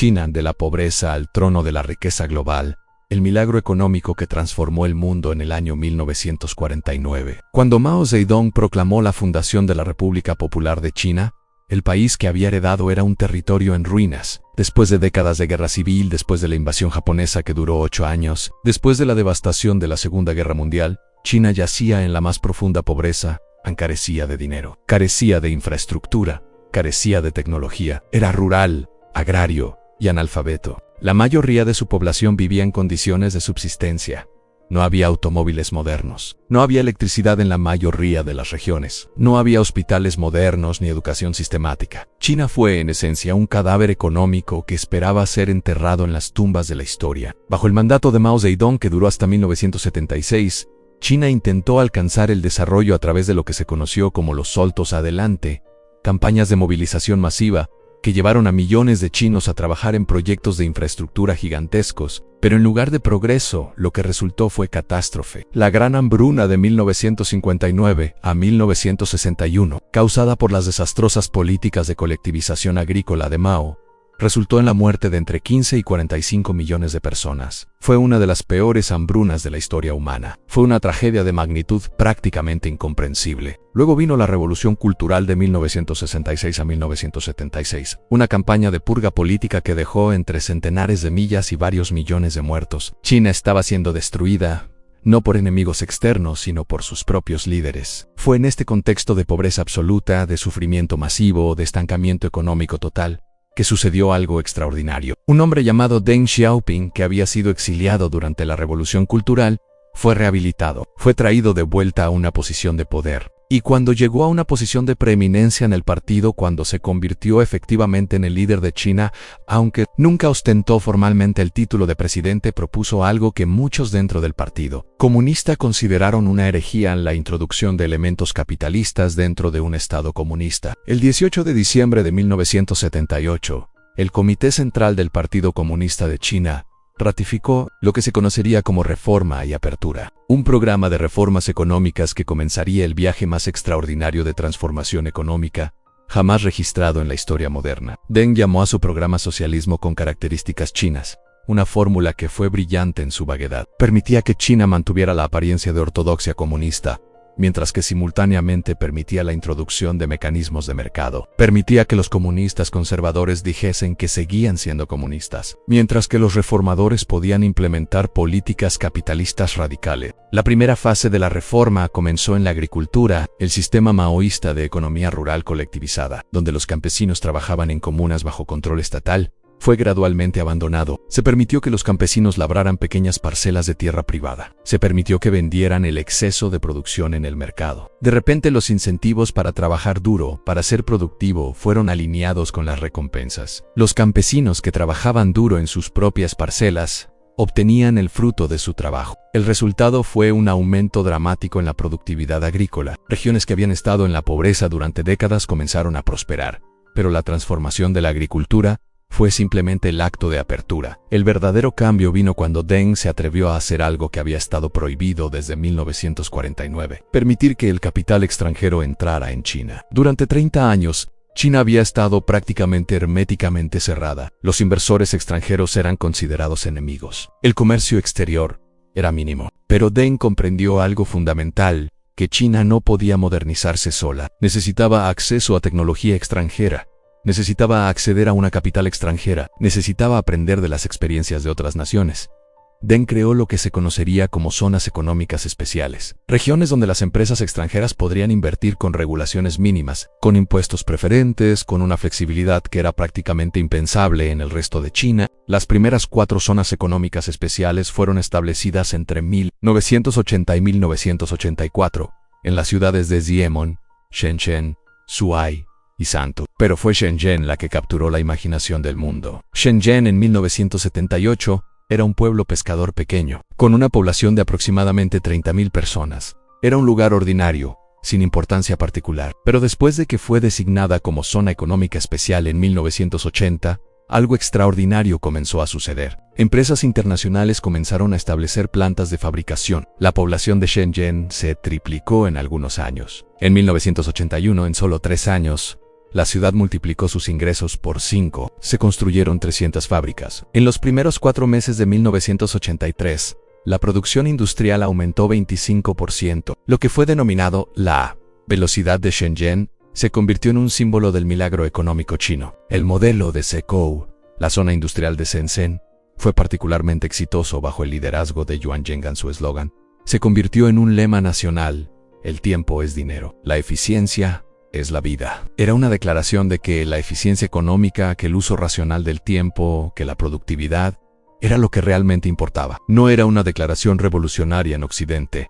China, de la pobreza al trono de la riqueza global, el milagro económico que transformó el mundo en el año 1949. Cuando Mao Zedong proclamó la fundación de la República Popular de China, el país que había heredado era un territorio en ruinas. Después de décadas de guerra civil, después de la invasión japonesa que duró 8 años, después de la devastación de la Segunda Guerra Mundial, China yacía en la más profunda pobreza, carecía de dinero, carecía de infraestructura, carecía de tecnología, era rural, agrario y analfabeto. La mayoría de su población vivía en condiciones de subsistencia. No había automóviles modernos. No había electricidad en la mayoría de las regiones. No había hospitales modernos ni educación sistemática. China fue, en esencia, un cadáver económico que esperaba ser enterrado en las tumbas de la historia. Bajo el mandato de Mao Zedong, que duró hasta 1976, China intentó alcanzar el desarrollo a través de lo que se conoció como los Saltos Adelante, campañas de movilización masiva, que llevaron a millones de chinos a trabajar en proyectos de infraestructura gigantescos, pero en lugar de progreso, lo que resultó fue catástrofe. La Gran Hambruna de 1959 a 1961, causada por las desastrosas políticas de colectivización agrícola de Mao, resultó en la muerte de entre 15 y 45 millones de personas. Fue una de las peores hambrunas de la historia humana. Fue una tragedia de magnitud prácticamente incomprensible. Luego vino la Revolución Cultural de 1966 a 1976, una campaña de purga política que dejó entre centenares de millas y varios millones de muertos. China estaba siendo destruida, no por enemigos externos, sino por sus propios líderes. Fue en este contexto de pobreza absoluta, de sufrimiento masivo, de estancamiento económico total, que sucedió algo extraordinario. Un hombre llamado Deng Xiaoping, que había sido exiliado durante la Revolución Cultural, fue rehabilitado, fue traído de vuelta a una posición de poder. Y cuando llegó a una posición de preeminencia en el partido, cuando se convirtió efectivamente en el líder de China, aunque nunca ostentó formalmente el título de presidente, propuso algo que muchos dentro del partido comunista consideraron una herejía: la introducción de elementos capitalistas dentro de un Estado comunista. El 18 de diciembre de 1978, el Comité Central del Partido Comunista de China ratificó lo que se conocería como Reforma y Apertura, un programa de reformas económicas que comenzaría el viaje más extraordinario de transformación económica jamás registrado en la historia moderna. Deng llamó a su programa socialismo con características chinas, una fórmula que fue brillante en su vaguedad. Permitía que China mantuviera la apariencia de ortodoxia comunista, mientras que simultáneamente permitía la introducción de mecanismos de mercado. Permitía que los comunistas conservadores dijesen que seguían siendo comunistas, mientras que los reformadores podían implementar políticas capitalistas radicales. La primera fase de la reforma comenzó en la agricultura, el sistema maoísta de economía rural colectivizada, donde los campesinos trabajaban en comunas bajo control estatal. Fue gradualmente abandonado. Se permitió que los campesinos labraran pequeñas parcelas de tierra privada. Se permitió que vendieran el exceso de producción en el mercado. De repente, los incentivos para trabajar duro, para ser productivo, fueron alineados con las recompensas. Los campesinos que trabajaban duro en sus propias parcelas obtenían el fruto de su trabajo. El resultado fue un aumento dramático en la productividad agrícola. Regiones que habían estado en la pobreza durante décadas comenzaron a prosperar. Pero la transformación de la agricultura fue simplemente el acto de apertura. El verdadero cambio vino cuando Deng se atrevió a hacer algo que había estado prohibido desde 1949: permitir que el capital extranjero entrara en China. Durante 30 años, China había estado prácticamente herméticamente cerrada. Los inversores extranjeros eran considerados enemigos. El comercio exterior era mínimo. Pero Deng comprendió algo fundamental: que China no podía modernizarse sola. Necesitaba acceso a tecnología extranjera. Necesitaba acceder a una capital extranjera, necesitaba aprender de las experiencias de otras naciones. Deng creó lo que se conocería como zonas económicas especiales, regiones donde las empresas extranjeras podrían invertir con regulaciones mínimas, con impuestos preferentes, con una flexibilidad que era prácticamente impensable en el resto de China. Las primeras 4 zonas económicas especiales fueron establecidas entre 1980 y 1984, en las ciudades de Xiamen, Shenzhen, Zhuhai y Santu. Pero fue Shenzhen la que capturó la imaginación del mundo. Shenzhen en 1978 era un pueblo pescador pequeño, con una población de aproximadamente 30.000 personas. Era un lugar ordinario, sin importancia particular. Pero después de que fue designada como zona económica especial en 1980, algo extraordinario comenzó a suceder. Empresas internacionales comenzaron a establecer plantas de fabricación. La población de Shenzhen se triplicó en algunos años. En 1981, en solo 3 años, La ciudad multiplicó sus ingresos por 5. Se construyeron 300 fábricas. En los primeros 4 meses de 1983, la producción industrial aumentó 25%. Lo que fue denominado la velocidad de Shenzhen se convirtió en un símbolo del milagro económico chino. El modelo de Zhezhou, la zona industrial de Shenzhen, fue particularmente exitoso bajo el liderazgo de Yuan Zhengan. Su eslogan se convirtió en un lema nacional: el tiempo es dinero, la eficiencia es la vida. Era una declaración de que la eficiencia económica, que el uso racional del tiempo, que la productividad, era lo que realmente importaba. No era una declaración revolucionaria en Occidente.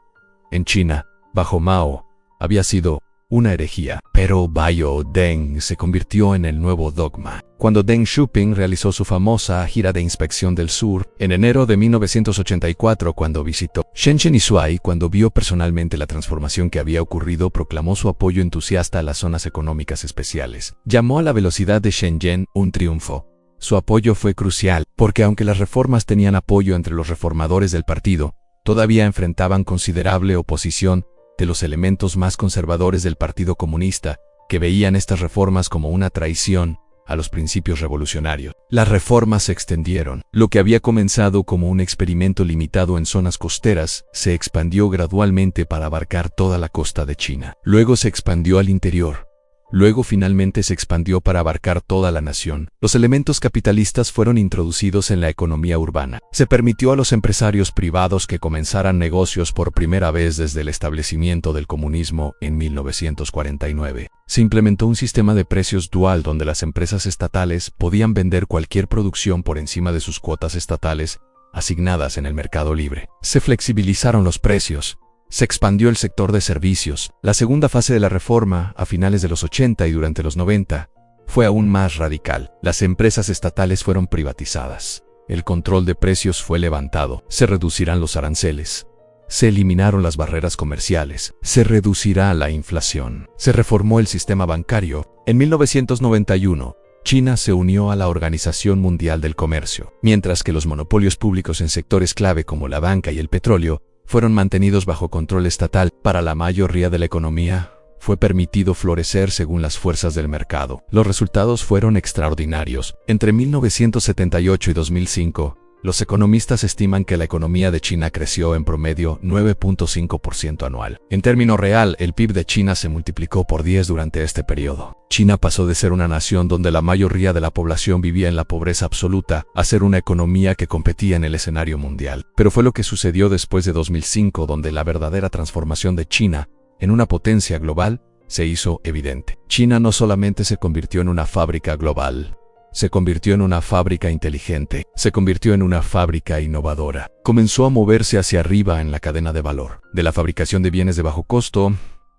En China, bajo Mao, había sido una herejía, pero Bayo Deng se convirtió en el nuevo dogma. Cuando Deng Xiaoping realizó su famosa gira de inspección del sur, en enero de 1984, cuando visitó Shenzhen y Shuai, cuando vio personalmente la transformación que había ocurrido, proclamó su apoyo entusiasta a las zonas económicas especiales. Llamó a la velocidad de Shenzhen un triunfo. Su apoyo fue crucial, porque aunque las reformas tenían apoyo entre los reformadores del partido, todavía enfrentaban considerable oposición de los elementos más conservadores del Partido Comunista, que veían estas reformas como una traición a los principios revolucionarios. Las reformas se extendieron. Lo que había comenzado como un experimento limitado en zonas costeras, se expandió gradualmente para abarcar toda la costa de China. Luego se expandió al interior. Luego finalmente se expandió para abarcar toda la nación. Los elementos capitalistas fueron introducidos en la economía urbana. Se permitió a los empresarios privados que comenzaran negocios por primera vez desde el establecimiento del comunismo en 1949. Se implementó un sistema de precios dual donde las empresas estatales podían vender cualquier producción por encima de sus cuotas estatales asignadas en el mercado libre. Se flexibilizaron los precios. Se expandió el sector de servicios. La segunda fase de la reforma, a finales de los 80 y durante los 90, fue aún más radical. Las empresas estatales fueron privatizadas. El control de precios fue levantado. Se reducirán los aranceles. Se eliminaron las barreras comerciales. Se reducirá la inflación. Se reformó el sistema bancario. En 1991, China se unió a la Organización Mundial del Comercio, mientras que los monopolios públicos en sectores clave como la banca y el petróleo fueron mantenidos bajo control estatal. Para la mayoría de la economía, fue permitido florecer según las fuerzas del mercado. Los resultados fueron extraordinarios. Entre 1978 y 2005, los economistas estiman que la economía de China creció en promedio 9.5% anual. En término real, el PIB de China se multiplicó por 10 durante este periodo. China pasó de ser una nación donde la mayoría de la población vivía en la pobreza absoluta a ser una economía que competía en el escenario mundial. Pero fue lo que sucedió después de 2005, donde la verdadera transformación de China en una potencia global se hizo evidente. China no solamente se convirtió en una fábrica global, se convirtió en una fábrica inteligente, se convirtió en una fábrica innovadora. Comenzó a moverse hacia arriba en la cadena de valor. De la fabricación de bienes de bajo costo,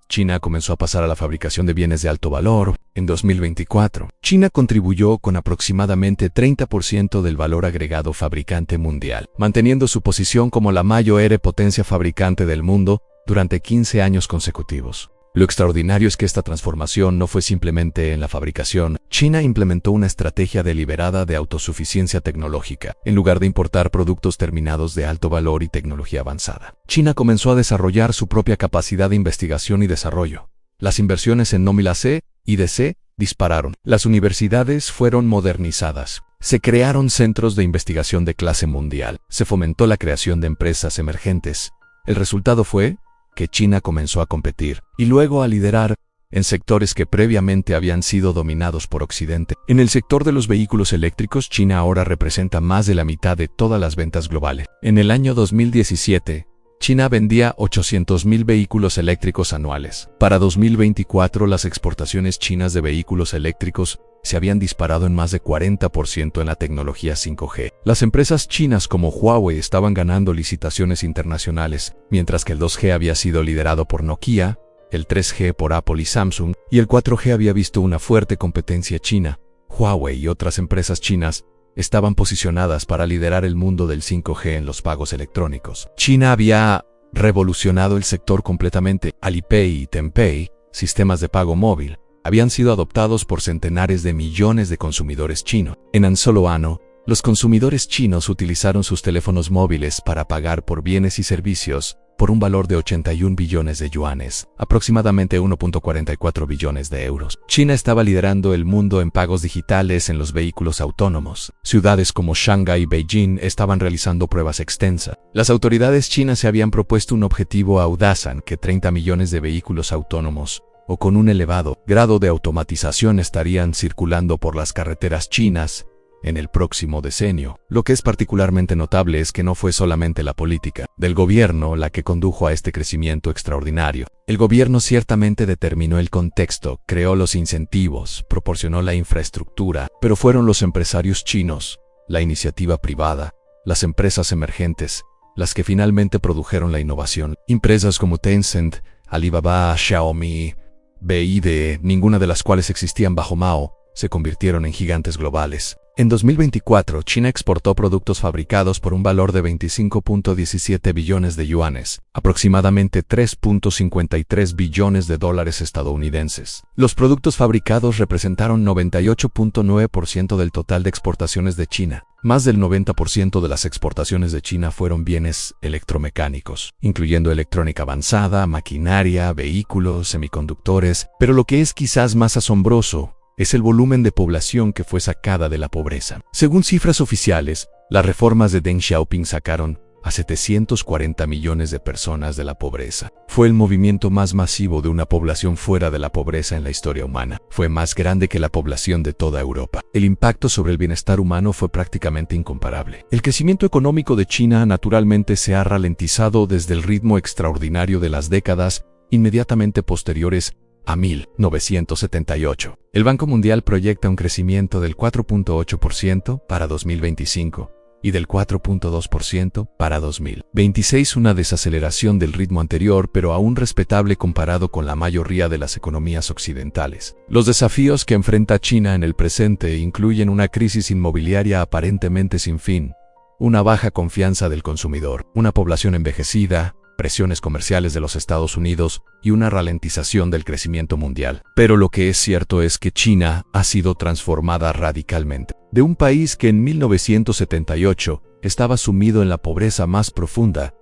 China comenzó a pasar a la fabricación de bienes de alto valor. En 2024, China contribuyó con aproximadamente 30% del valor agregado fabricante mundial, manteniendo su posición como la mayor potencia fabricante del mundo durante 15 años consecutivos. Lo extraordinario es que esta transformación no fue simplemente en la fabricación. China implementó una estrategia deliberada de autosuficiencia tecnológica. En lugar de importar productos terminados de alto valor y tecnología avanzada, China comenzó a desarrollar su propia capacidad de investigación y desarrollo. Las inversiones en nómina C y DC dispararon. Las universidades fueron modernizadas. Se crearon centros de investigación de clase mundial. Se fomentó la creación de empresas emergentes. El resultado fue que China comenzó a competir y luego a liderar en sectores que previamente habían sido dominados por Occidente. En el sector de los vehículos eléctricos, China ahora representa más de la mitad de todas las ventas globales. En el año 2017, China vendía 800.000 vehículos eléctricos anuales. Para 2024, las exportaciones chinas de vehículos eléctricos se habían disparado en más de 40% en la tecnología 5G. Las empresas chinas como Huawei estaban ganando licitaciones internacionales, mientras que el 2G había sido liderado por Nokia, el 3G por Apple y Samsung, y el 4G había visto una fuerte competencia china. Huawei y otras empresas chinas estaban posicionadas para liderar el mundo del 5G en los pagos electrónicos. China había revolucionado el sector completamente. Alipay y Tenpay, sistemas de pago móvil, habían sido adoptados por centenares de millones de consumidores chinos. En un solo año, los consumidores chinos utilizaron sus teléfonos móviles para pagar por bienes y servicios por un valor de 81 billones de yuanes, aproximadamente 1.44 billones de euros. China estaba liderando el mundo en pagos digitales en los vehículos autónomos. Ciudades como Shanghái y Beijing estaban realizando pruebas extensas. Las autoridades chinas se habían propuesto un objetivo audaz que 30 millones de vehículos autónomos o con un elevado grado de automatización estarían circulando por las carreteras chinas en el próximo decenio. Lo que es particularmente notable es que no fue solamente la política del gobierno la que condujo a este crecimiento extraordinario. El gobierno ciertamente determinó el contexto, creó los incentivos, proporcionó la infraestructura, pero fueron los empresarios chinos, la iniciativa privada, las empresas emergentes, las que finalmente produjeron la innovación. Empresas como Tencent, Alibaba, Xiaomi, BYD, ninguna de las cuales existían bajo Mao, se convirtieron en gigantes globales. En 2024, China exportó productos fabricados por un valor de 25.17 billones de yuanes, aproximadamente 3.53 billones de dólares estadounidenses. Los productos fabricados representaron 98.9% del total de exportaciones de China. Más del 90% de las exportaciones de China fueron bienes electromecánicos, incluyendo electrónica avanzada, maquinaria, vehículos, semiconductores, pero lo que es quizás más asombroso es el volumen de población que fue sacada de la pobreza. Según cifras oficiales, las reformas de Deng Xiaoping sacaron a 740 millones de personas de la pobreza. Fue el movimiento más masivo de una población fuera de la pobreza en la historia humana. Fue más grande que la población de toda Europa. El impacto sobre el bienestar humano fue prácticamente incomparable. El crecimiento económico de China naturalmente se ha ralentizado desde el ritmo extraordinario de las décadas inmediatamente posteriores a 1978. El Banco Mundial proyecta un crecimiento del 4.8% para 2025 y del 4.2% para 2026, una desaceleración del ritmo anterior, pero aún respetable comparado con la mayoría de las economías occidentales. Los desafíos que enfrenta China en el presente incluyen una crisis inmobiliaria aparentemente sin fin, una baja confianza del consumidor, una población envejecida, presiones comerciales de los Estados Unidos y una ralentización del crecimiento mundial. Pero lo que es cierto es que China ha sido transformada radicalmente. De un país que en 1978 estaba sumido en la pobreza más profunda,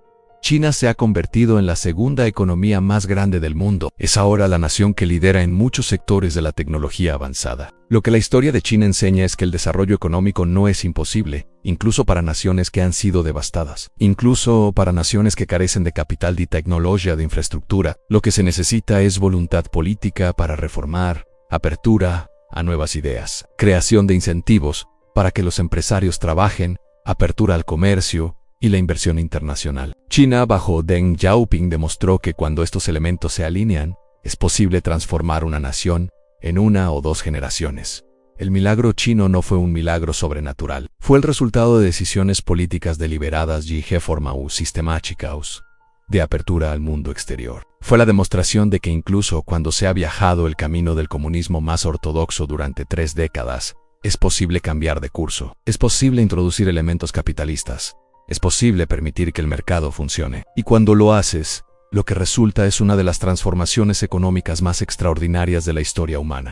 China se ha convertido en la segunda economía más grande del mundo. Es ahora la nación que lidera en muchos sectores de la tecnología avanzada. Lo que la historia de China enseña es que el desarrollo económico no es imposible, incluso para naciones que han sido devastadas. Incluso para naciones que carecen de capital de tecnología de infraestructura. Lo que se necesita es voluntad política para reformar, apertura a nuevas ideas, creación de incentivos para que los empresarios trabajen, apertura al comercio y la inversión internacional. China bajo Deng Xiaoping demostró que cuando estos elementos se alinean, es posible transformar una nación en una o dos generaciones. El milagro chino no fue un milagro sobrenatural, fue el resultado de decisiones políticas deliberadas y reformas sistemáticas de apertura al mundo exterior. Fue la demostración de que incluso cuando se ha viajado el camino del comunismo más ortodoxo durante 3 décadas, es posible cambiar de curso, es posible introducir elementos capitalistas, es posible permitir que el mercado funcione. Y cuando lo haces, lo que resulta es una de las transformaciones económicas más extraordinarias de la historia humana.